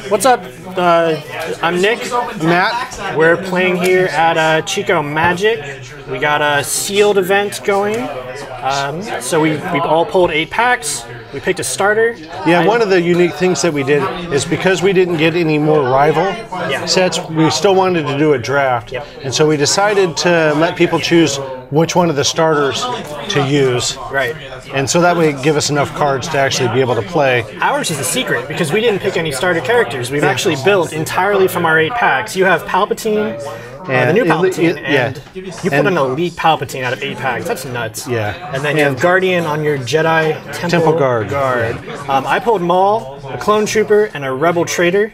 What's up? I'm Nick. Matt. We're playing here at Chico Magic. We got a sealed event going. So we've all pulled 8 packs. We picked a starter. Yeah, one of the unique things that we did is because we didn't get any more rival sets, we still wanted to do a draft. Yep. And so we decided to let people choose which one of the starters to use. Right. And so that would give us enough cards to actually be able to play. Ours is a secret because we didn't pick any starter characters. We've actually built entirely from our 8 packs. You have Palpatine, the new Palpatine, and you put an elite Palpatine out of 8 packs. That's nuts. Yeah. And then you have Guardian on your Jedi Temple Guard. I pulled Maul, a Clone Trooper, and a Rebel Traitor.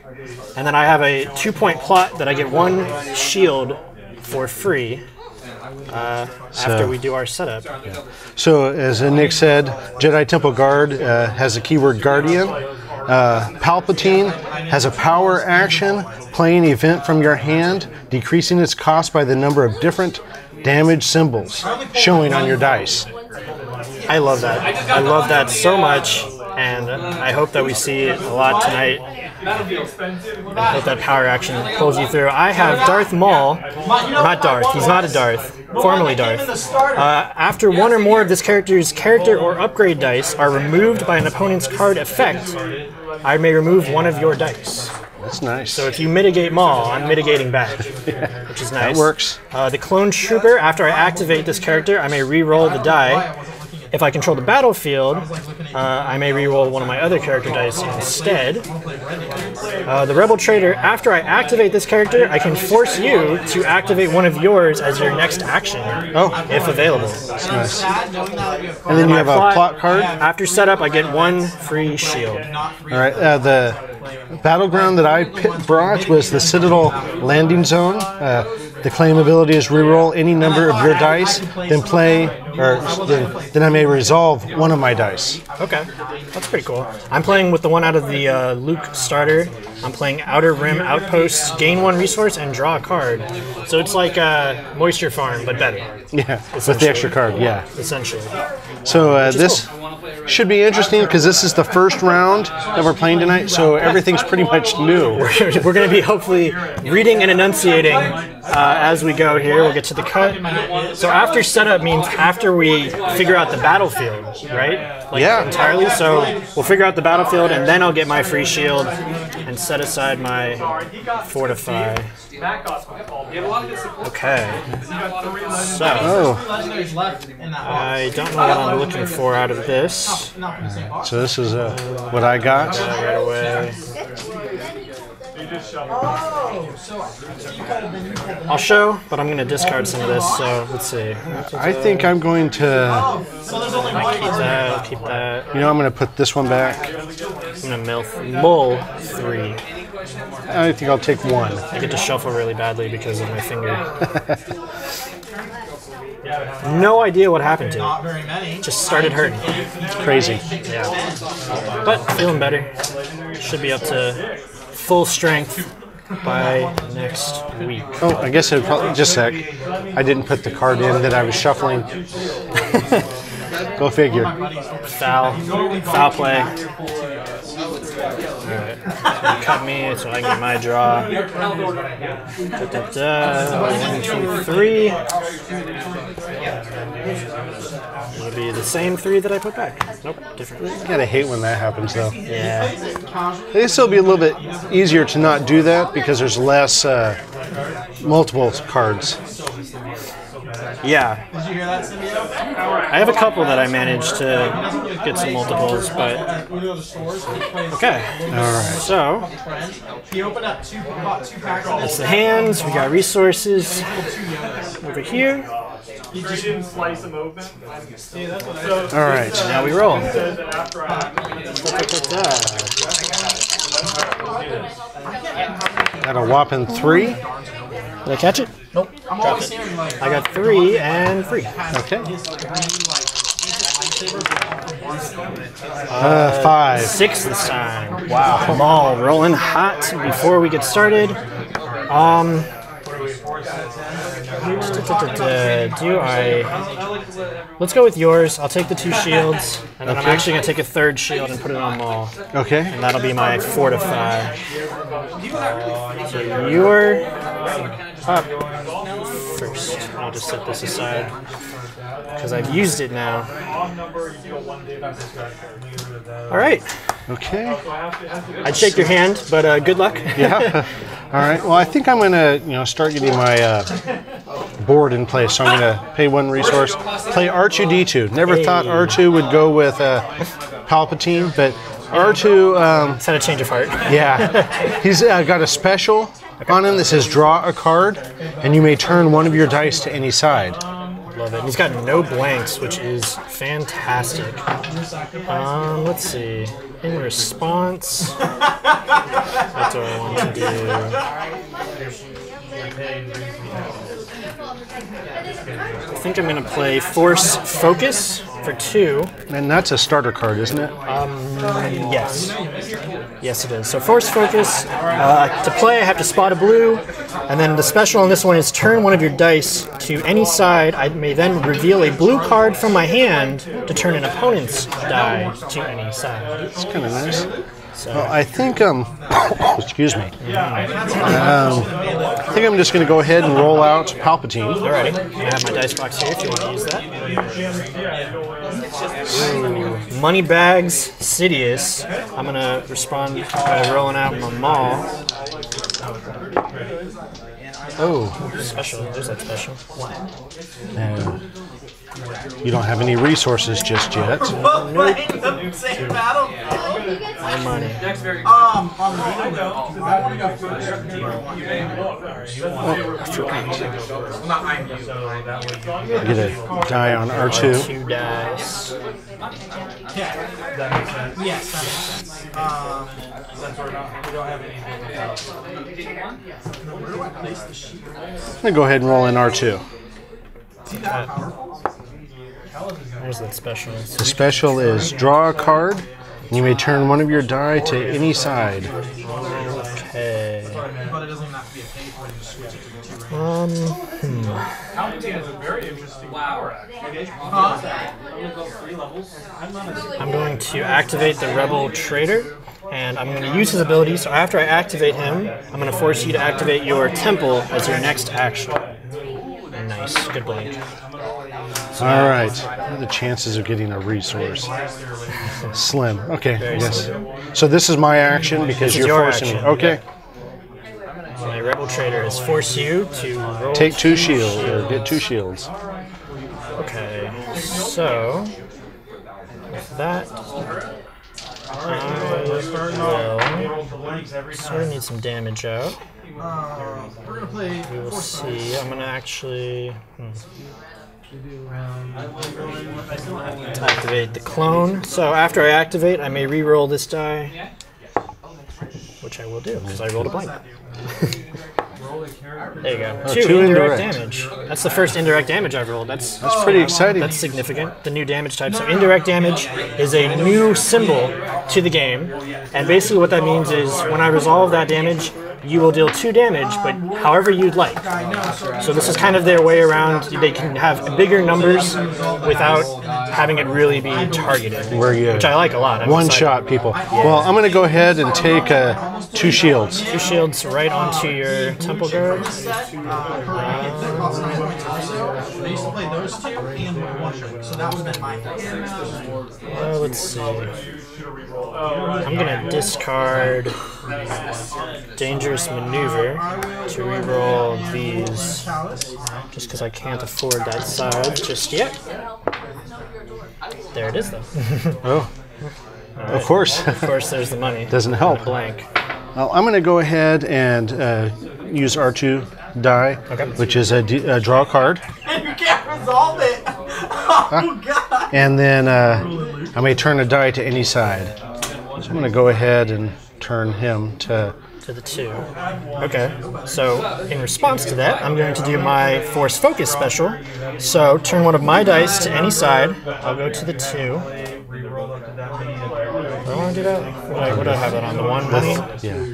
And then I have a 2-point plot that I get 1 shield for free. After we do our setup. So, as Nick said, Jedi Temple Guard has a keyword Guardian. Palpatine has a power action, play an event from your hand, decreasing its cost by the number of different damage symbols showing on your dice. I love that. I love that so much, and I hope that we see it a lot tonight. I hope that power action pulls you through. I have Darth Maul, not Darth, he's not a Darth, formerly Darth. After one or more of this character's character or upgrade dice are removed by an opponent's card effect, I may remove one of your dice. That's nice. So if you mitigate Maul, I'm mitigating back, which is nice. That works. The Clone Trooper, after I activate this character, I may re-roll the die. If I control the battlefield, I may reroll one of my other character dice instead. The Rebel Traitor, after I activate this character, I can force you to activate one of yours as your next action, if available. That's nice. And then you have a plot card. After setup, I get 1 free shield. All right. The battleground that I brought was the Citadel Landing Zone. The claim ability is reroll any number of your dice, then then I may resolve one of my dice. Okay, that's pretty cool. I'm playing with the one out of the Luke starter. I'm playing Outer Rim Outposts, gain 1 resource and draw a card. So it's like Moisture Farm, but better. Yeah, with the extra card, yeah. Essentially. So this should be interesting because this is the first round that we're playing tonight, so everything's pretty much new. We're going to be hopefully reading and enunciating as we go here. We'll get to the cut. So after setup means after we figure out the battlefield, right? Like entirely. So we'll figure out the battlefield and then I'll get my free shield and set aside my Fortify. Okay. So I don't know what I'm looking for out of this. So this is what I got. Right away. I'll show, but I'm going to discard some of this, so let's see. I think I'm going to... Keep that. You know, I'm going to put this one back. I'm going to mull 3. I think I'll take 1. I get to shuffle really badly because of my finger. No idea what happened to it. Just started hurting. It's crazy. Yeah. But feeling better. Should be up to full strength by next week. Oh, I guess it probably just a sec. I didn't put the card in that I was shuffling. Go figure. Foul play. Alright. Cut me so I get my draw. 1, 2, 3. It'll be the same 3 that I put back. Nope, different. You gotta hate when that happens, though. Yeah. It'll still be a little bit easier to not do that because there's less multiple cards. Yeah. I have a couple that I managed to get some multiples, but... Okay. Alright. So... That's the hands. We got resources over here. Alright. Now we roll. Got a whopping 3. Did I catch it? Nope. Dropped it. I got 3 and free. Okay. 5. 6 this time. Wow. Maul rolling hot before we get started. Do I... Let's go with yours. I'll take the 2 shields, and then I'm actually going to take a 3rd shield and put it on Maul. Okay. And that'll be my fortify. So you're up first. I'll just set this aside, because I've used it now. Alright. Okay. I'd shake your hand, but good luck. Yeah. All right. Well, I think I'm going to, start getting my board in place. So I'm going to pay 1 resource, play R2D2. Never thought R2 would go with Palpatine, but R2... It's had a change of heart. Yeah. He's got a special on him that says draw a card, and you may turn one of your dice to any side. Love it. He's got no blanks, which is fantastic. Let's see. In response, what do I want to do? I think I'm going to play Force Focus for 2. And that's a starter card, isn't it? Yes. Yes, it is. So Force Focus, to play I have to spot a blue, and then the special on this one is turn one of your dice to any side. I may then reveal a blue card from my hand to turn an opponent's die to any side. That's kind of nice. So, well, I think, excuse me. I think I'm just going to go ahead and roll out Palpatine. Alrighty. I have my dice box here if you want to use that. Ooh, Moneybags, Sidious. I'm going to respond by rolling out my Maul. Oh, special. There's that special. You don't have any resources just yet. No money. Get a die on R2. 2 dice. Yes. I'm going to go ahead and roll in R2. Where's that special? The special is draw a card. You may turn one of your die to any side. Okay. I'm going to activate the Rebel Traitor, and I'm going to use his ability. So after I activate him, I'm going to force you to activate your Temple as your next action. Nice, good blink. All right. What are the chances of getting a resource? Slim. Okay. Yes. So this is my action because you're forcing me. Okay. My Rebel Traitor is force you to roll. Take 2 shields or get 2 shields. Okay. So with that, I will sort of need some damage out. We will see. I'm gonna actually. Activate the clone. So after I activate, I may re-roll this die, which I will do because I rolled a blank. There you go. Oh, 2 indirect damage. That's the first indirect damage I've rolled. That's pretty exciting. That's significant. The new damage type. So indirect damage is a new symbol to the game, and basically what that means is when I resolve that damage, you will deal 2 damage, but however you'd like. So this is kind of their way around. They can have bigger numbers without having it really be targeted, which I like a lot. One shot, people. Well, I'm going to go ahead and take 2 shields. 2 shields right onto your Temple Guard. Let's see. I'm going to discard Dangerous Maneuver to reroll these, just because I can't afford that side just yet. There it is, though. Oh, right. Of course. Of course, there's the money. Doesn't help. Blank. Well, I'm going to go ahead and use R2 die, which is a draw card. And you can't resolve it. Oh, God. And then I may turn a die to any side. So I'm going to go ahead and turn him to the 2. Okay, so in response to that, I'm going to do my Force Focus special. So turn one of my dice to any side. I'll go to the 2. Do I want to do that? What do I have that on? The 1 money? Yeah.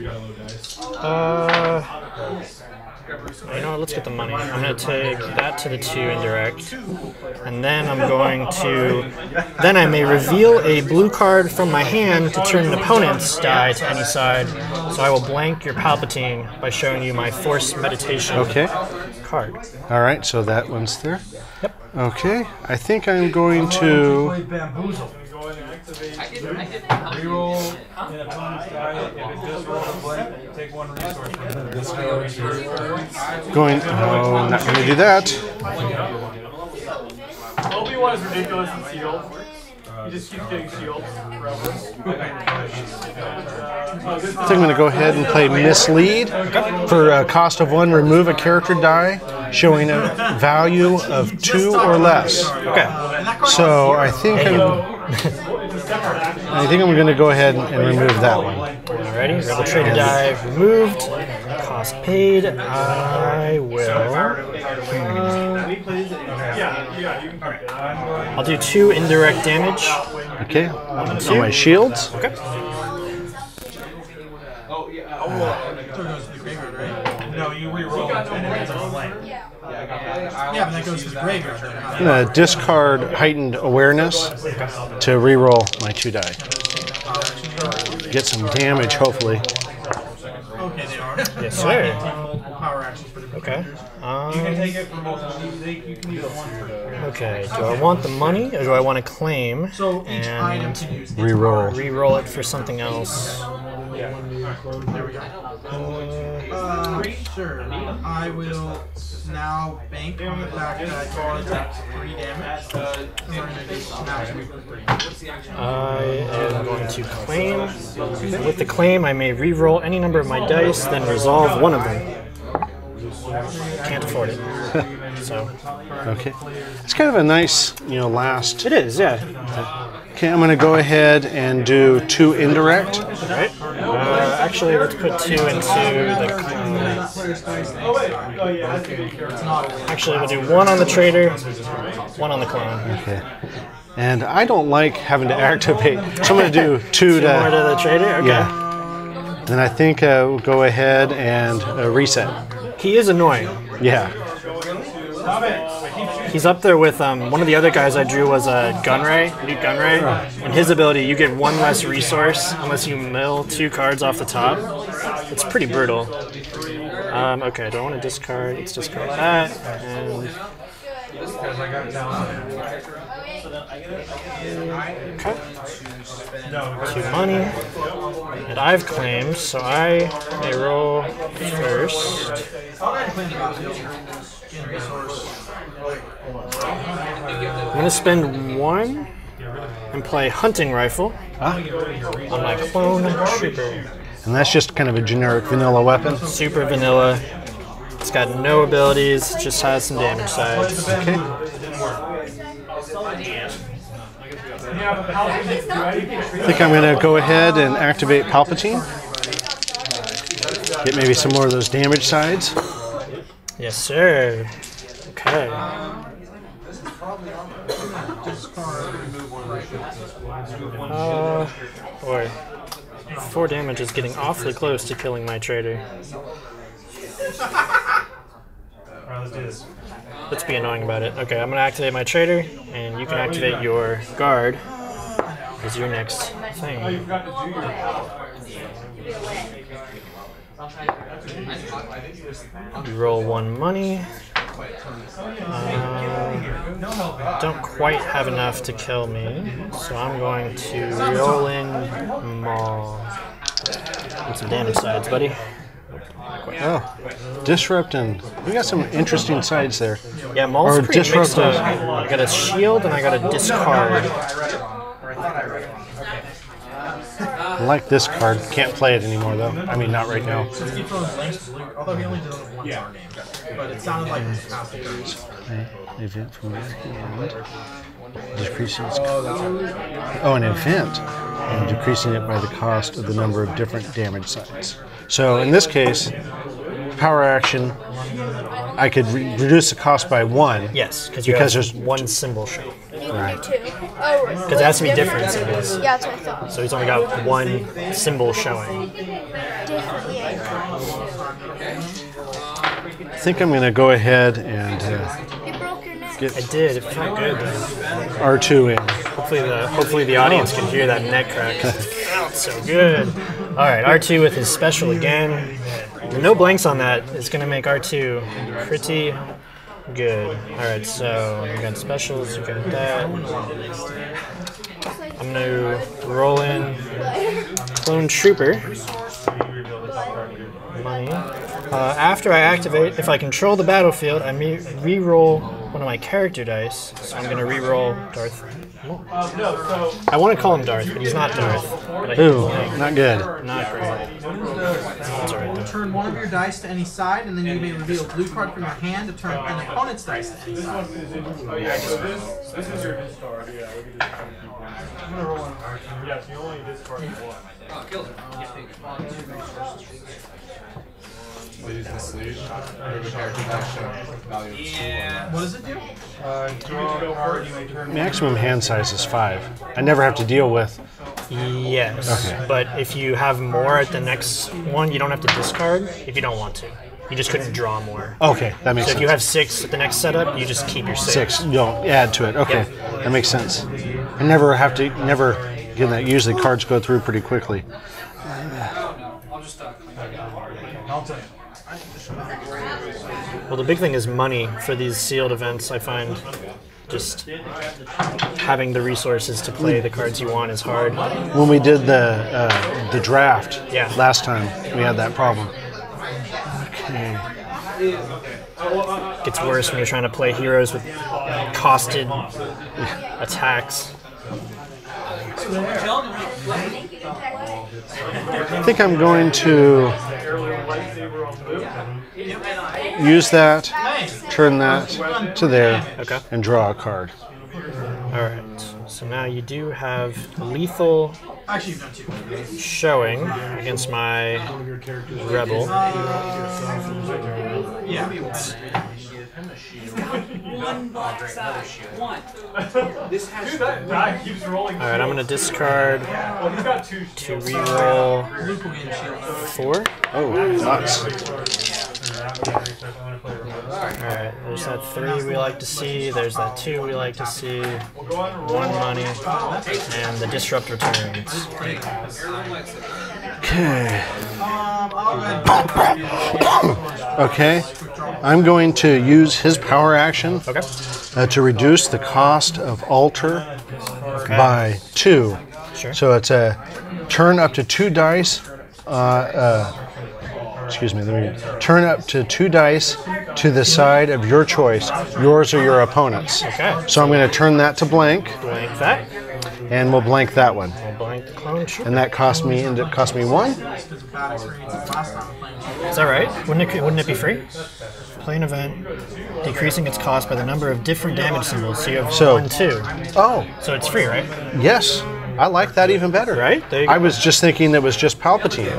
You know what, let's get the money. I'm going to take that to the 2 indirect. And then I'm going to... Then I may reveal a blue card from my hand to turn an opponent's die to any side. So I will blank your Palpatine by showing you my Force Meditation card. All right, so that one's there. Yep. Okay, I think I'm going to... Reroll an opponent's die. If it does roll a blank, take 1 resource from it. Going... Oh, not going to do that. Obi-Wan is ridiculous in shield. He just keeps getting shields forever. I think I'm going to go ahead and play Mislead. For a cost of 1, remove a character die showing a value of 2 or less. Okay. So I think I'm going to go ahead and remove that one. Alrighty, Rebel Trader die removed. Cost paid. I will. I'll do 2 indirect damage. Okay, on my shields. Okay. No, you reroll and it ends up blank. Yeah, but that goes to the graveyard. I'm going to discard Heightened Awareness to reroll my 2 die. Get some damage, hopefully. Okay, they are. Yes, sir. Power actions for the Okay. You can take it for multiple. You can use one for the. Okay. Do I want the money or do I want to claim So each item and can use Reroll. re-roll it for something else? There we go. Sure. I will now bank on the fact that I take 3 damage. I am going to claim. With the claim, I may re-roll any number of my dice, then resolve one of them. Can't afford it. So. Okay. It's kind of a nice, last. It is, yeah. Okay, I'm going to go ahead and do 2 indirect. Right. Actually, let's put 2 into the clone. Actually, we'll do 1 on the Traitor, 1 on the clone. Okay. And I don't like having to activate, so I'm going to do 2 to... More to the Traitor? Okay. Yeah. Then I think we'll go ahead and reset. He is annoying. Yeah. He's up there with one of the other guys I drew was Gunray, Newt Gunray. And his ability, you get 1 less resource unless you mill 2 cards off the top. It's pretty brutal. Okay, do I want to discard? Let's discard that. And okay. 2 money. And I've claimed, so I may roll first. I'm going to spend 1 and play Hunting Rifle on my Clone Trooper. And that's just kind of a generic vanilla weapon. Super vanilla. It's got no abilities, just has some damage sides. Okay. I think I'm going to go ahead and activate Palpatine. Get maybe some more of those damage sides. Yes, sir. Okay. Boy. 4 damage is getting awfully close to killing my Traitor. Alright, let's do this. Let's be annoying about it. Okay, I'm going to activate my Traitor, and you can activate your guard as your next thing. Oh, you forgot to do your... You roll 1 money. Don't quite have enough to kill me, so I'm going to roll in Maul. Get some damage sides, buddy. Oh, disrupting. We got some interesting sides there. Yeah, Maul's pretty mixed disruptors. up. I got a shield and I got a discard. I like this card. Can't play it anymore, though. I mean, not right now. Although he only did it with 1 star game. But it sounded like this past turns. Event from your hand. Decreasing its an event. And decreasing it by the cost of the number of different damage sides. So in this case, power action, I could reduce the cost by 1. Yes, because there's 1 symbol show. Right. Because it has to be different symbols. Yeah, that's what I thought. So he's only got 1 symbol showing. I think I'm going to go ahead and get I did. It felt good. R2 in. Hopefully the audience can hear that neck crack. It felt so good. All right, R2 with his special again. No blanks on that. It's going to make R2 pretty good. All right, so you got specials. You got that. I'm going to roll in Clone Trooper. Money. After I activate, if I control the battlefield, I may re-roll one of my character dice. So I'm going to re-roll Darth Maul. I want to call him Darth, but he's not Darth. But Ooh, not good. Not great. That's all right, though. Turn one of your dice to any side, and then you may reveal a blue card from your hand to turn an opponent's dice to any side. Oh yeah, so this is your discard. Yeah, we can just keep one. I'm gonna roll one. Yes, you only discard one. We'll use the sleeve. Move a character action. Value of 2. What does it do? Draw a card, you may turn Maximum hand size is 5. I never have to deal with. Yes, Okay. but if you have more at the next one, you don't have to discard if you don't want to. You just couldn't draw more. Okay, that makes So sense. if you have 6 at the next setup, you just keep your 6. 6, you don't add to it. Okay, that makes sense. I never have to, again, that usually cards go through pretty quickly. Well, the big thing is money for these sealed events. I find just having the resources to play the cards you want is hard. When we did the draft Yeah. last time, we had that problem. Okay. It gets worse when you're trying to play heroes with costed attacks. I think I'm going to use that, turn that to there, Okay. and draw a card. All right. So now you do have lethal Actually, you've done 2. showing against my rebel. Yeah. Dude, that die keeps rolling. All right, I'm gonna discard Well, he's got 2 to reroll Luke will gain a shield. 4. Oh, nuts. Alright, there's that 3 we like to see, there's that 2 we like to see, 1 money, and the disrupt returns. Okay. I'll go Okay. I'm going to use his power action Okay. to reduce the cost of alter by 2. Sure. So it's a turn up to 2 dice. Excuse me. Let me turn up to 2 dice to the side of your choice, yours or your opponent's. Okay. So I'm going to turn that to blank, Blank that. and we'll blank that one. We'll blank the clone trooper. And that cost me 1. Is that right? Wouldn't it be free? Play an event, decreasing its cost by the number of different damage symbols. So you have So- 1, 2. Oh, So it's free, right? yes. I like that even better. Right? There you go. I was just thinking it was just Palpatine.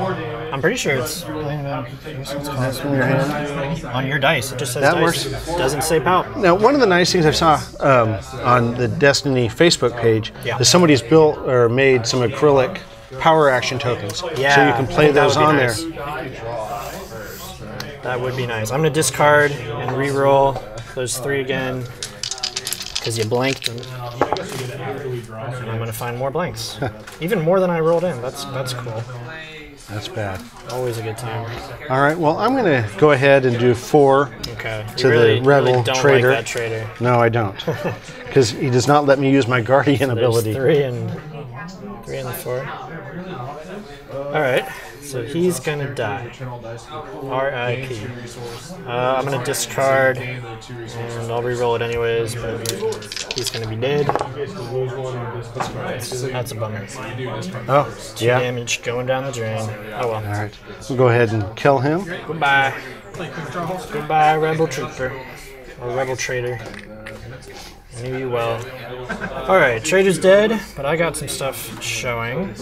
I'm pretty sure it's play an event, decreasing its cost From your hand. on your dice. It just says That dice. works. Doesn't say palp. Now, one of the nice things I saw on the Destiny Facebook page Yeah. is somebody's built or made some acrylic power action tokens. Yeah, So you can I play think that those would be on nice. there. That would be nice. I'm gonna discard and re-roll those 3 again because you blanked them. And I'm gonna find more blanks, even more than I rolled in. That's cool. That's bad. Always a good time. All right, well, I'm going to go ahead and do 4 Okay. to You really, the Rebel really don't Traitor. like that traitor. No, I don't. Because he does not let me use my Guardian There's ability. 3 and 4. All right. So he's gonna die. R.I.P. I'm gonna discard, and I'll re-roll it anyways. But he's gonna be dead. That's a bummer. Oh, 2 yeah. damage going down the drain. Oh well. All right. We'll go ahead and kill him. Goodbye. Goodbye, Rebel Trooper. Or Rebel Traitor. I knew you well. Alright, Traitor's dead, but I got some stuff showing.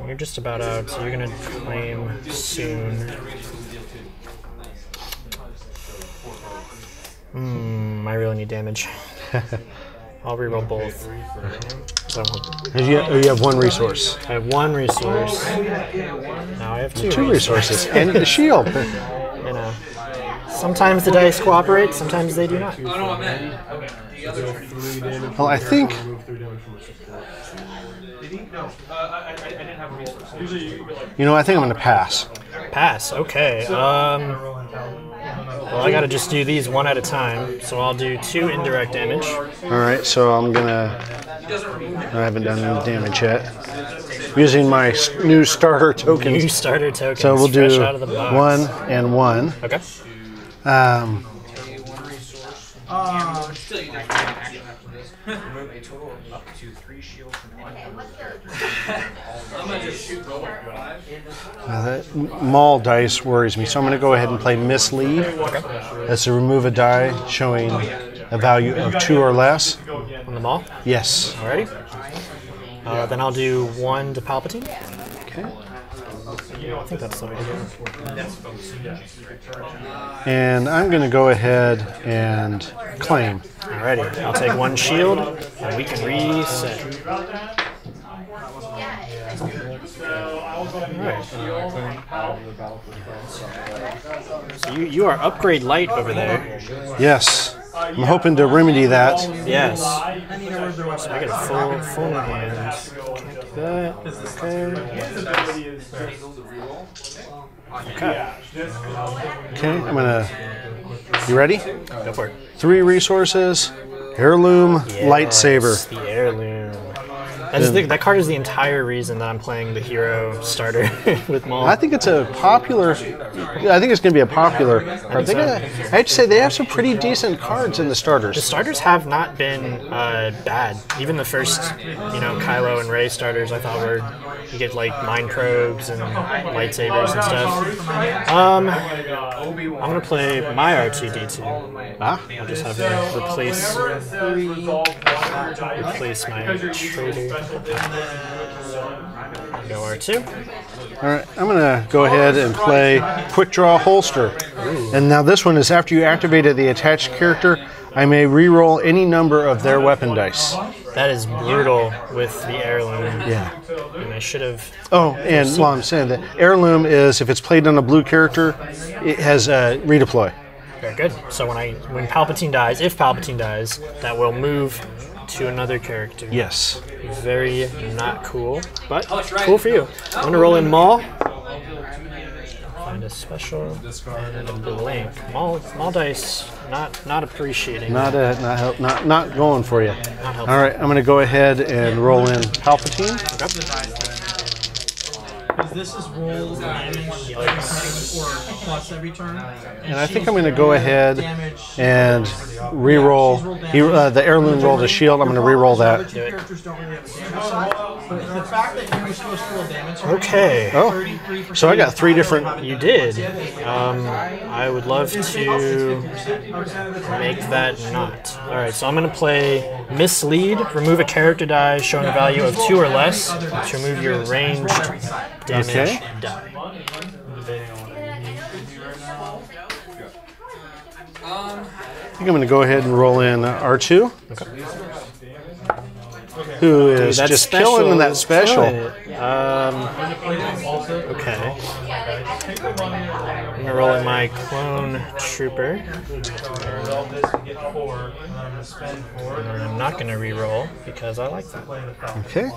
You're just about out, so you're gonna claim soon. I really need damage. I'll reroll both. So You have one resource. I have one resource. Now I have two resources and the shield. You know, sometimes the dice cooperate, sometimes they do not. Well, I think. You know, I think I'm going to pass. Pass. Okay. Well, I gotta just do these one at a time, so I'll do 2 indirect damage. Alright, so I'm gonna... I haven't done any damage yet. Using my new starter tokens. New starter tokens. So we'll do fresh out of the box. 1 and 1. Okay. Remove a total of up to 3 shields from any character. That Maul dice worries me, so I'm going to go ahead and play Mislead. Okay. That's to remove a die showing a value of 2 or less. On the Maul? Yes. Alrighty. Then I'll do 1 to Palpatine. Okay. I think that's the way to do it. And I'm going to go ahead and claim. Alrighty. I'll take 1 shield, and we can reset. Alright. So you are upgrade light over there. Yes. I'm hoping to remedy that. Yes. So I get a full hand. Can't do that. Okay. Okay, I'm gonna. You ready? Go for it. 3 resources. Heirloom lightsaber. The heirloom. That card is the entire reason that I'm playing the hero starter with Maul. I think it's a popular. I think it's going to be a popular card. I have to say they have some pretty decent cards in the starters. The starters have not been bad. Even the first, Kylo and Rey starters, I thought were you get like mind probes and lightsabers and stuff. I'm gonna play my R2D2. Ah, I'll just have to replace my Traitor. Go R2. all right. I'm gonna go ahead and play Quick Draw Holster. And now this one is after you activated the attached character, I may re-roll any number of their weapon dice. That is brutal with the heirloom. Yeah. And I should have. Oh, and while I'm saying that, heirloom is if it's played on a blue character, it has redeploy. Very good. So when Palpatine dies, if Palpatine dies, that will move to another character. Yes. Very not cool, but cool for you. I'm gonna roll in Maul. Find a special and a blank. Maul dice not appreciating. Not going for you. Not helpful. All right, I'm going to go ahead and roll in Palpatine. This is roll damage or plus every turn. And I think I'm going to go ahead and re-roll. The heirloom rolled a shield. I'm going to re-roll that. Characters don't really have a damage side, but the fact that you were supposed to roll damage. Okay. Oh, so I got 3 different. You did. I would love to make that not. All right, so I'm going to play Mislead. Remove a character die showing a value of 2 or less to remove your ranged damage die. I think I'm going to go ahead and roll in R2. Okay. Who is Dude, just killing that special. Okay. I'm going to roll in my Clone Trooper. And I'm not going to re-roll because I like that. Okay.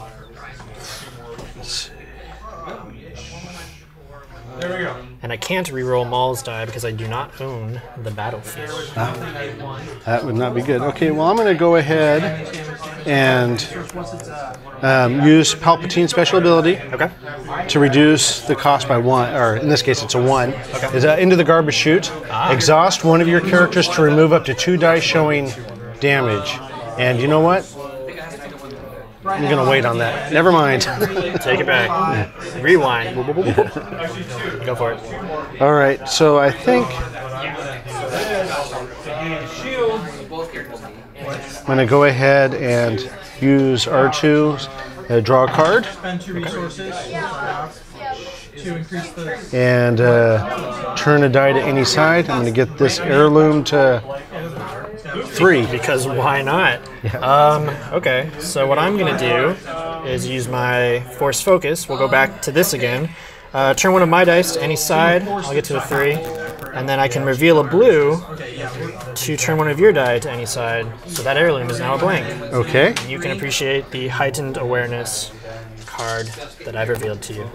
There we go. And I can't re-roll Maul's die because I do not own the battlefield. That would not be good. Okay, well, I'm going to go ahead and use Palpatine's special ability to reduce the cost by 1, or in this case, it's a 1. Is into the garbage chute. Exhaust one of your characters to remove up to 2 dice showing damage. And you know what? I'm going to wait on that. Never mind. Take it back. Rewind. Go for it. All right, so I think I'm going to go ahead and use R2, draw a card, Spend 2 resources to increase the. and turn a die to any side. I'm going to get this heirloom to 3. Because why not? Okay, so what I'm going to do is use my Force Focus. We'll go back to this again. Turn one of my dice to any side. I'll get to a 3. And then I can reveal a blue to turn one of your die to any side. So that heirloom is now a blank. Okay. You can appreciate the heightened awareness card that I've revealed to you.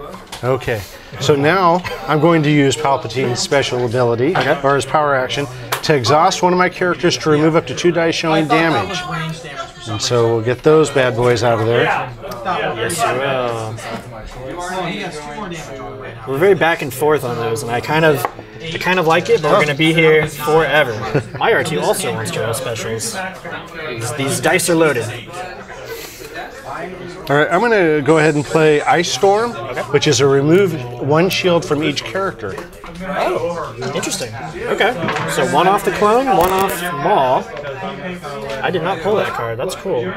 Okay. So now I'm going to use Palpatine's special ability, or his power action, to exhaust one of my characters to remove up to 2 dice showing damage. And so we'll get those bad boys out of there. Yes, you will. We're very back and forth on those, and I kind of like it, but we're going to be here forever. My R2 also wants to roll specials. These dice are loaded. All right, I'm going to go ahead and play Ice Storm, which is a remove 1 shield from each character. Oh, interesting. Okay, so 1 off the clone, 1 off Maul. I did not pull that card. That's cool.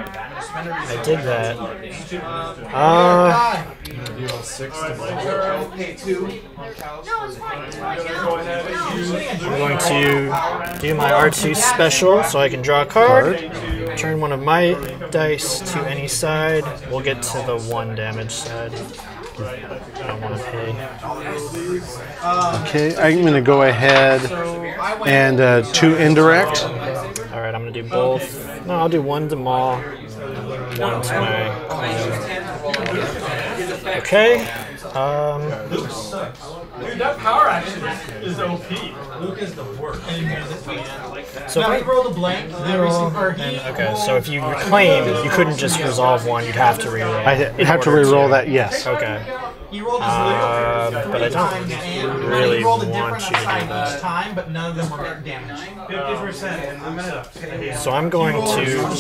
I dig that. I'm going to do my R2 special so I can draw a card. Turn one of my dice to any side. We'll get to the 1 damage side. I don't want to pay. Okay, I'm going to go ahead and 2 indirect. Alright, I'm going to do both. No, I'll do 1 to Maul, 1 to my clone. Okay. Dude, that power action is OP. Luke is the worst. So now he rolled a blank. Okay, so if you reclaim, you couldn't just resolve 1, you'd have to reroll. I have to reroll that, yes. Okay. He rolled his but I don't really he rolled a want different you to do side that. each time, but none of them were damaged. 50%. So I'm going to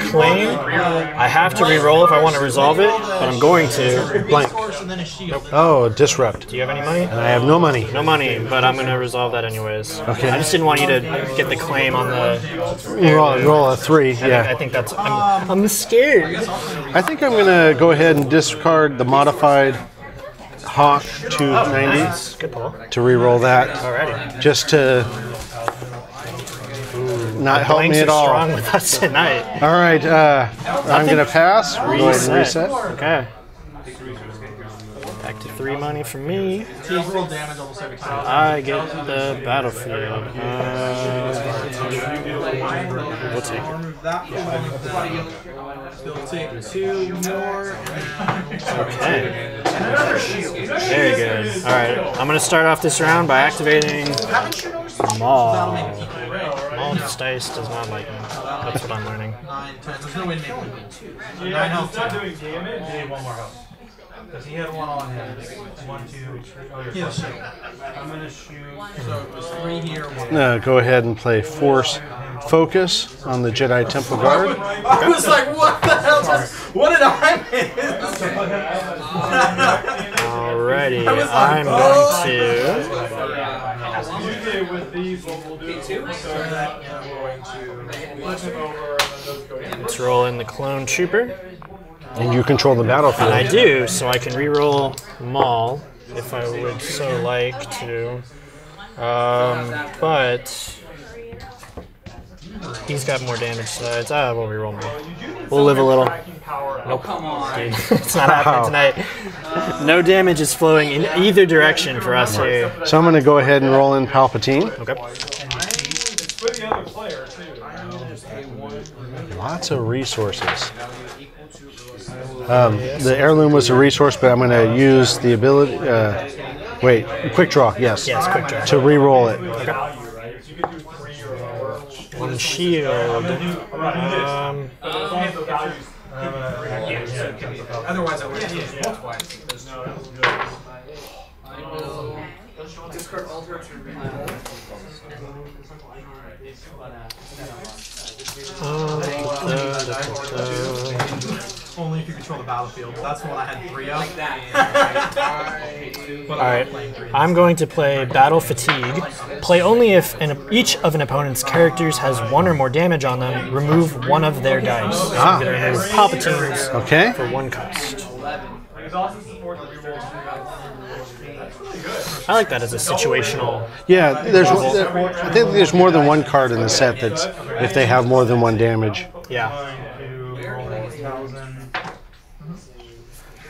claim. I have to reroll if I want to resolve it, but I'm going to Blank. And then a shield. Oh, disrupt. Do you have any money? And I have no money. No money, but I'm going to resolve that anyways. Okay. I just didn't want you to get the claim on the... Roll a 3, yeah. I think that's... I'm scared. I think I'm going to go ahead and discard the modified Hawk 290 Nice. Good pull. to reroll that, Alrighty. just to not help Blanks me at are all. strong with us tonight. All right, I'm going to pass. Go ahead and reset. Okay. Back to 3 money from me. He's rolled damage almost every time. I get the battlefield. We'll take it. That one. Still take 2 more. Okay. Very good. Alright, I'm going to start off this round by activating Maul. Maul's dice does not like me. That's what I'm learning. 9, 10. There's no way to make one. 9 Yeah, health. it's not doing damage. He need 1 more health. Because he had 1 on him. 1, 2, 3. Oh, He has a shield. I'm going to shoot. So it was 3 here, 1. Go ahead and play Force Focus on the Jedi Temple Guard. I was like, what the hell? What did I miss? Alrighty, I'm going Usually with these, what we'll do is flip them over and then those go in. to roll in the Clone Trooper. And you control the And I battlefield. do, so I can reroll Maul if I would so like to. But he's got more damage sides. We'll reroll Maul. We'll live a little. Nope. Dude, it's not happening tonight. No damage is flowing in either direction for us here. So I'm going to go ahead and roll in Palpatine. Okay. It's for the other player, too. Lots of resources. The heirloom was a resource, but I'm going to use the ability. Wait, quick draw. Yes. Yes, quick draw. To re-roll it. One shield. Otherwise, I would have used it twice. Discard alter to Only if you control the battlefield. That's the one I had 3 of. Alright, I'm going to play Battle Fatigue. Play only if each of an opponent's characters has 1 or more damage on them. Remove 1 of their dice. So I'm going to remove Palpatine's Okay. for 1 cost. Exhausted support the reroll. That's really good. I like that as a situational. Yeah, I think there's more than one card in the set that's if they have more than one damage. Yeah.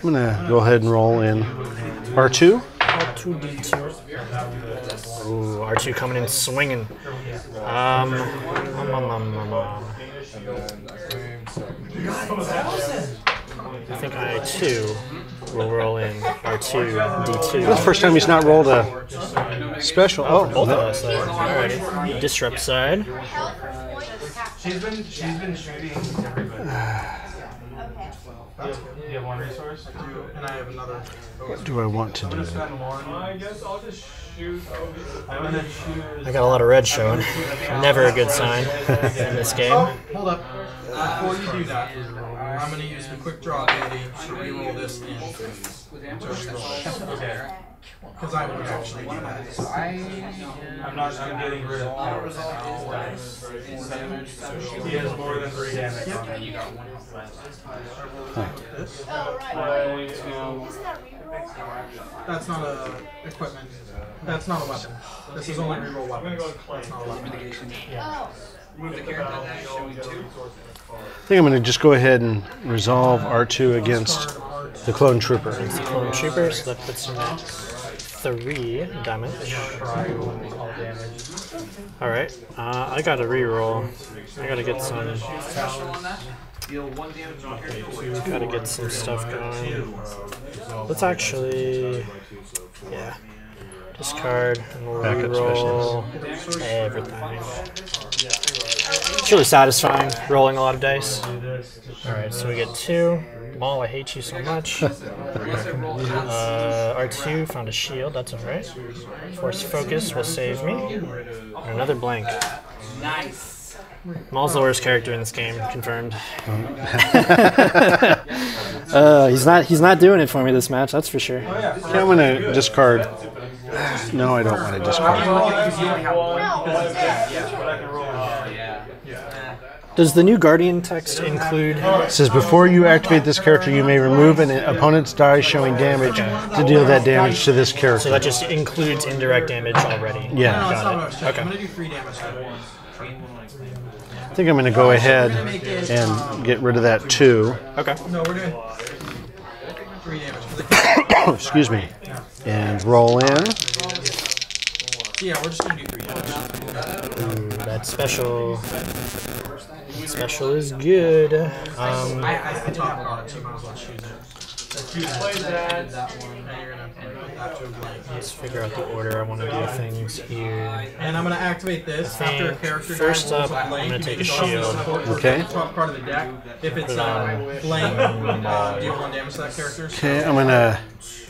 I'm gonna go ahead and roll in R2. R2D2. Ooh, R2 coming in swinging. I think I too will roll in R2 D2. That's the first time he's not rolled a special. Oh, Both of us there. Alrighty. Disrupt side. She's been shooting everybody. You have one resource? And I have another. what do I want to do? Spend one. I guess I'll just shoot. I'm gonna choose. I got a lot of red showing. Never a good sign in this game. Hold up. Before you do that, I'm going to use the quick draw ability to reroll this in. Because I would actually do that. I'm getting rid of powers. He has more than 3 damage. That's not a equipment. That's not a weapon. This is only reroll weapons. That's not a weapon. Mitigation. Move the character that showing 2. I think I'm gonna just go ahead and resolve R2 against the Clone Trooper. Clone Trooper, so that puts him at 3 damage. Alright, I gotta reroll. I gotta get some. Gotta get some stuff going. Let's actually. Yeah. Discard and we'll reroll everything. It's really satisfying, rolling a lot of dice. Alright, so we get 2. Maul, I hate you so much. R2 found a shield, that's alright. Force Focus will save me. And another blank. Nice. Maul's the worst character in this game, confirmed. He's not doing it for me this match, that's for sure. Okay, I'm gonna discard. No, I don't want to discard. Does the new Guardian text include... It says, before you activate this character, you may remove an opponent's die showing damage to deal that damage to this character. So that just includes indirect damage already? Yeah. Got it. Okay. I'm going to do 3 damage. I think I'm going to go ahead and get rid of that 2. Okay. No, we're doing 3 damage. For the Excuse me. And roll in. yeah, we're just going to do 3 damage. Ooh, that special is good. I can talk about it, so you might as well choose it. That one, and you're going to put that to a blank. Let's figure out the order I want to do things here. And I'm going to activate this after a character First rolls up, a blank. I'm going to take a You can shield. Okay. Top part of the deck. If it's blank, deal 1 damage to that character. Okay, I'm going to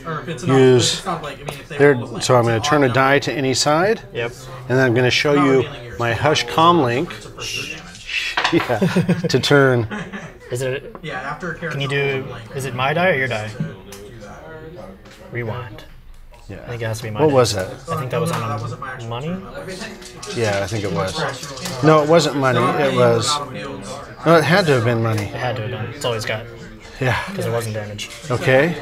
Or if it's use it's not blank. I mean, if they there. roll a blank, So I'm going it's to turn a odd die number. to any side, Yep. and then I'm going to show you my Hush Comm link. Yeah, to turn. Is it? Yeah, after a character. Can you rolls a do? blank, Is it my die or your die? do that. Rewind. I Yeah. think it has to be my What die. was that? I think that was that on wasn't my actual money. Yeah, I think it was. No, it wasn't money. It was. No, it had to have been money. It had to have been. It's always got Yeah. because it wasn't damage. Okay.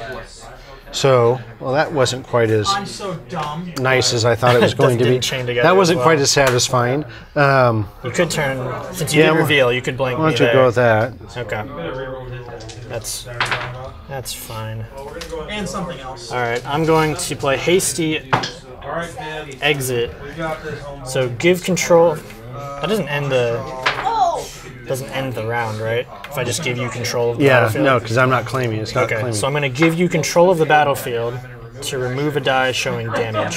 So, well, that wasn't quite as I'm so dumb. nice as I thought it was going to be. Didn't chain together That wasn't as quite well. as satisfying. You could turn since you Yeah, did well, reveal. You could blank Why me don't you there. go with that? Okay. That's fine. And something else. All right. I'm going to play hasty exit. So give control. That doesn't end the round, right? If I just give you control of the Yeah, battlefield. no, because I'm not claiming. It's not Okay, claiming. so I'm going to give you control of the battlefield to remove a die showing damage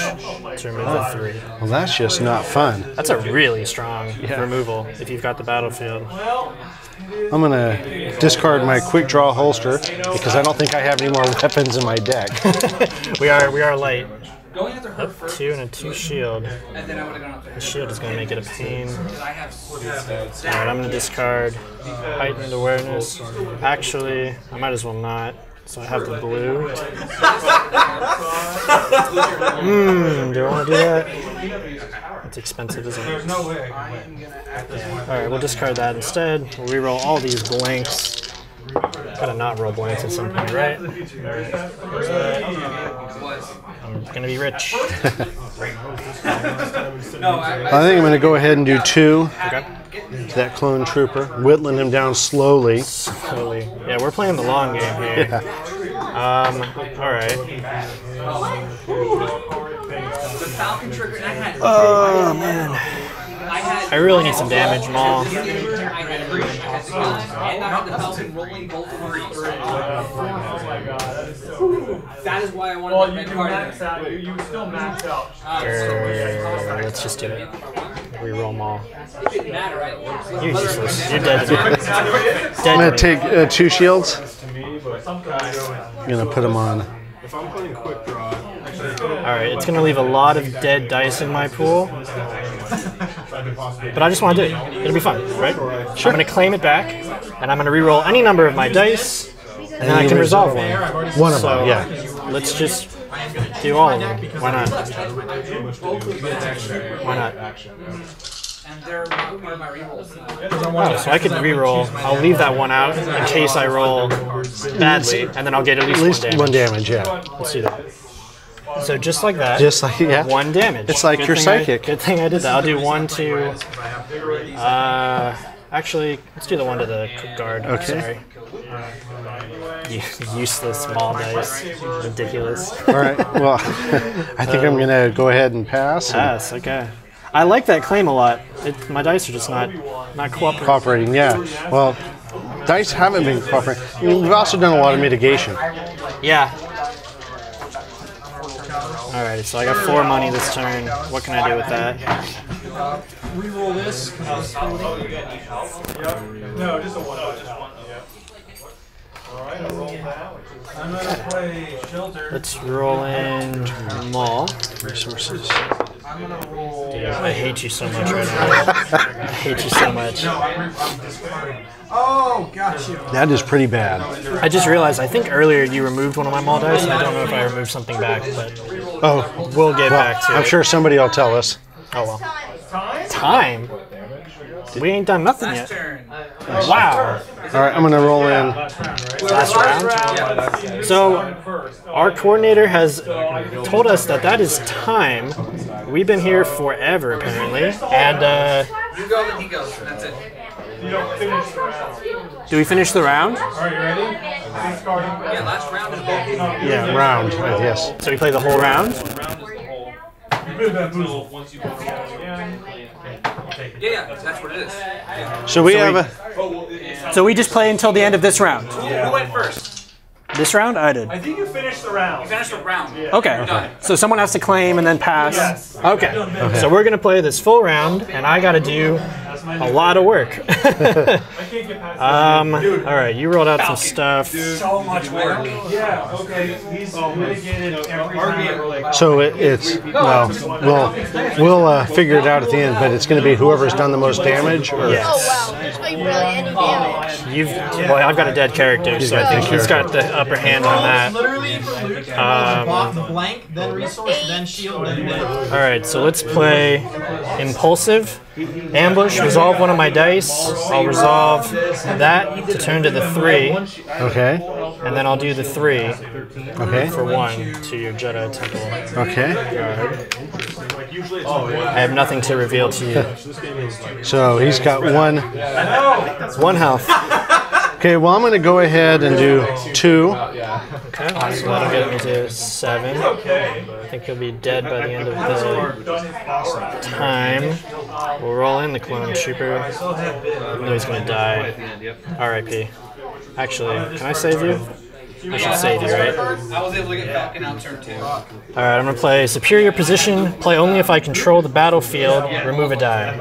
to remove the 3. Well, that's just not fun. That's a really strong removal if you've got the battlefield. I'm going to discard my quick draw holster because I don't think I have any more weapons in my deck. We are light. Going after her first, 2 and a 2 shield. and then I would have gone up there. The shield is going to make it a pain. I have Alright, I'm going to discard heightened awareness. Actually, I might as well not. So I have the blue. Do I want to do that? It's expensive, isn't it? No way I can win. Alright, we'll discard that instead. We'll reroll all these blanks. Gotta not roll blanks at some point, right? Alright. I'm I'm gonna be rich. I think I'm going to go ahead and do 2 Okay. to that clone trooper, whittling him down slowly. Slowly. Yeah, we're playing the long game here. Yeah. All right. Oh man. I really need some damage, Maul. That is why I wanted Well, to you make can card. max out. You still max out. Let's just do it. Reroll Maul. It didn't matter, right? You're useless. You're dead to me. I'm Dead going to to me. take 2 shields. To me, but sometimes I'm going to put them on. if I'm playing quick draw, Alright, it's gonna leave a lot of dead dice in my pool. But I just want to do it. It'll be fun, right? Sure. I'm gonna claim it back, and I'm gonna reroll any number of my dice, and then I can resolve one. One of So, them, yeah. let's just do all of them. Why not? Why not? And they're part of my rerolls. Oh, so I could reroll. I'll leave that one out in case I roll badly, and then I'll get at least, One damage, yeah. Let's do that. So just like that. Just like, yeah. 1 damage. It's like your psychic. Good thing I did that. I'll do 1 to. Actually, let's do the 1 to the guard. Okay. Sorry. Useless small dice. Ridiculous. All right, well, I think I'm going to go ahead and pass. Pass. Okay. I like that claim a lot. My dice are just not cooperating. Cooperating, yeah. Well, dice haven't been cooperating. I mean, we've also done a lot of mitigation. Yeah. Alright, so I got 4 money this turn. What can I do with that? Reroll this because it's floating. no, just a one. Alright, I'll roll that. I'm gonna play Shelter. Let's roll in Maul. Resources. I'm gonna roll. I hate you so much right now. I hate you so much. Oh, got you. That is pretty bad. I just realized, I think earlier you removed one of my Maul dice, and I don't know if I removed something back, but Oh, we'll get back to I'm it. sure somebody will tell us. Oh well. Time? We ain't done nothing yet. Turn. Wow. All right, I'm going to roll in. Last round. So, our coordinator has told us that is time. We've been here forever, apparently. And, You go, and he goes. That's it. You don't finish the round. do we finish the round? Alright, you ready? Discarding. Yeah, last round is both. Yeah, round, right, yes. So we play the whole round? Yeah, that's what it is. Yeah. So we have a... So we just play until the end of this round? Who went first? This round? I did. I think you finished the round. Finish the round. Okay. So someone has to claim and then pass? Yes. Okay. So we're going to play this full round, and I got to do a lot of work. I can't get past All right, you rolled out some stuff. So much work. Yeah, okay. He's mitigated every time I roll like So it's... Well, we'll figure it out at the end, but it's going to be whoever's done the most damage? Or? Yes. Oh wow, there's not even really any damage. Well, I've got a dead character, so I think he's got the upper hand on that. Literally for loot. The blank, then resource, then shield, then dead. All right, so let's play Impulsive, Ambush, resolve one of my dice. I'll resolve that to turn to the 3, Okay, and then I'll do the 3 okay, for 1 to your Jedi Temple. okay. I have nothing to reveal to you. So he's got 1. 1 health. Okay, well, I'm going to go ahead and do 2. Okay, so that'll get me to 7. I think he'll be dead by the end of the time. We'll roll in the clone trooper. Even though he's going to die. R.I.P. Actually, can I save you? I should save you, right? I was able to get Falcon out turn 2. Alright, I'm going to play Superior Position, play only if I control the battlefield, remove a die.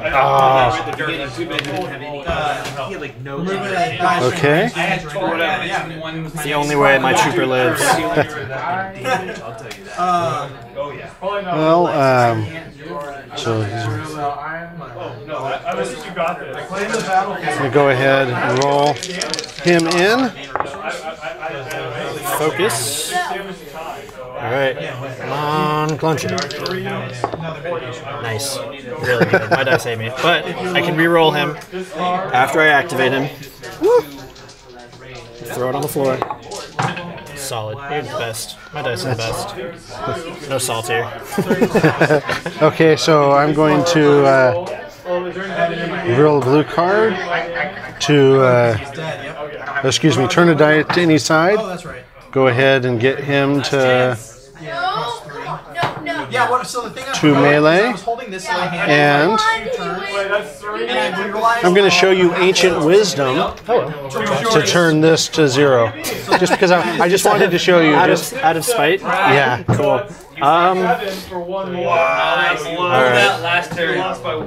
Okay. It's the only way my trooper lives. Well, so he's I was just you got this. going to go ahead and roll him in. Focus. Alright, come on, clone trooper. Nice. Really good. My dice hate me. But I can re-roll him after I activate him. Woo. Throw it on the floor. solid. You're the best. My dice are the best. No salt here. Okay, so I'm going to roll a blue card to, excuse me, turn a die to any side. Oh, that's right. Go ahead and get him to Yeah, what, so the thing I To forgot melee. is I was holding this in my hand. and And I realized I'm going to show you Ancient Wisdom to turn this to 0. Just because I just wanted to show you. Out Just of spite? yeah. Cool. For one more. Last turn.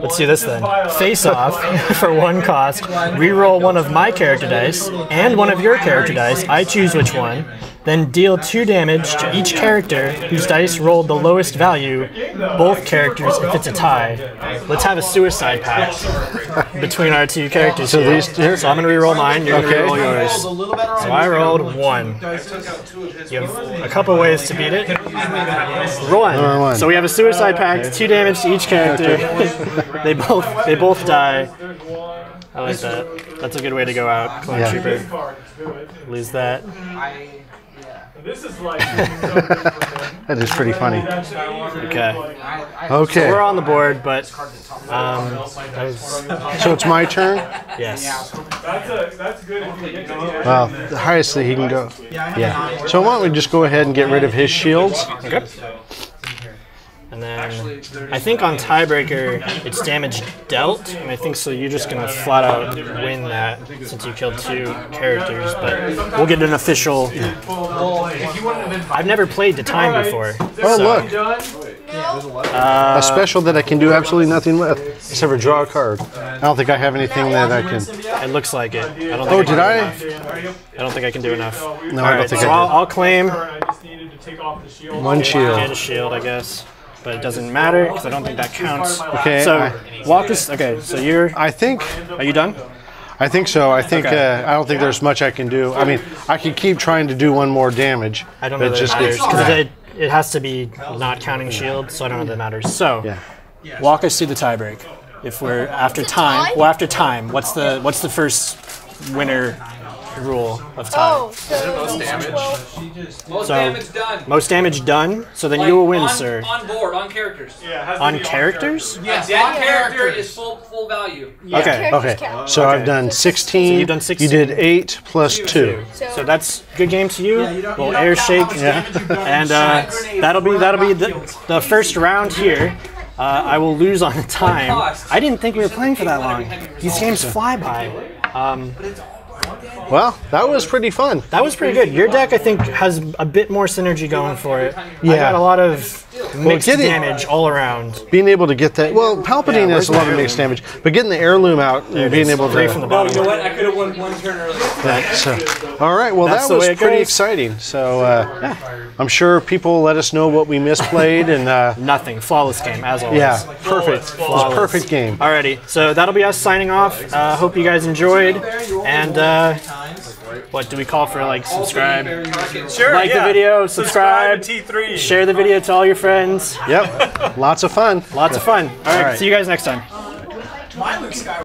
Let's do this then. Face off for 1 cost. Reroll one of my character dice and one of your character dice. I choose which one. Then deal 2 damage to each character whose dice rolled the lowest value, both characters if it's a tie. Let's have a suicide pact between our 2 characters. So here. these here? So I'm going to reroll mine, you're going to Okay. reroll yours. a little better So I rolled 1. You have a couple ways to beat it. Roll 1. So we have a suicide pact, 2 damage to each character. they both die. I like that. That's a good way to go out. Come on, Yeah. Trooper. Lose that. This is like That is pretty funny. Okay. Okay. We're on the board, but that was, So it's my turn. yes. that's good if you get to the end. Well, the highest that he can go. Yeah. Yeah. So why don't we just go ahead and get rid of his shields? Okay. And then I think on tiebreaker it's damage dealt, and I think so you're just gonna flat out win that since you killed 2 characters. But we'll get an official. I've never played to time before. Oh, look. No. A special that I can do absolutely nothing with, except for draw a card. I don't think I have anything that I can. It looks like it. I don't think Oh, I did can I? do enough. I don't think I can do enough. No, I don't Alright, think so I I'll claim I just needed to take off the shield. 1 shield. get a shield, I guess. But it doesn't matter because I don't think that counts. Okay. So walk us. Okay, so you're. I think. Are you done? I think so. I think. Okay. I don't think there's much I can do. I mean, I can keep trying to do 1 more damage. I don't know but that it matters gets- because it has to be not counting shield, so I don't know that it matters. So Yeah. walk us through the tiebreak. If we're after time, well, after time, what's the first winner rule of time? Oh, so Most So- damage done. Most damage done, so then you will win, sir. On board, on characters. Yeah, it has to On be characters? Yes, That on character characters. is full value. Okay. Okay. count. So I've done 16. So you've done 16. You did 8 plus 2. So that's good game to you. you don't- Little you don't air count shake, how much damage you've done. and that'll be the first round here. I will lose on time. I didn't think we were playing for that long. These games fly by. Well, that was pretty fun. That was pretty good. Your deck, I think, has a bit more synergy going for it. I Yeah. got a lot of mixed getting- damage all around. Being able to get that. Well, Palpatine has a lot of mixed damage, but getting the heirloom out and being able Three from the to. bottom. You know what? I could have won 1 turn earlier. So, all right. Well, That's that the was way it pretty goes. exciting. So I'm sure people will let us know what we misplayed and. Nothing. Flawless game, as always. Yeah, perfect. It was a perfect game. Alrighty, so that'll be us signing off. Hope you guys enjoyed. And what do we call for, like, subscribe? Sure, Like the video, subscribe, T3. share the video to all your friends. Yep. Lots of fun. Lots of fun. All right, right. see you guys next time. My Luke Skywalker.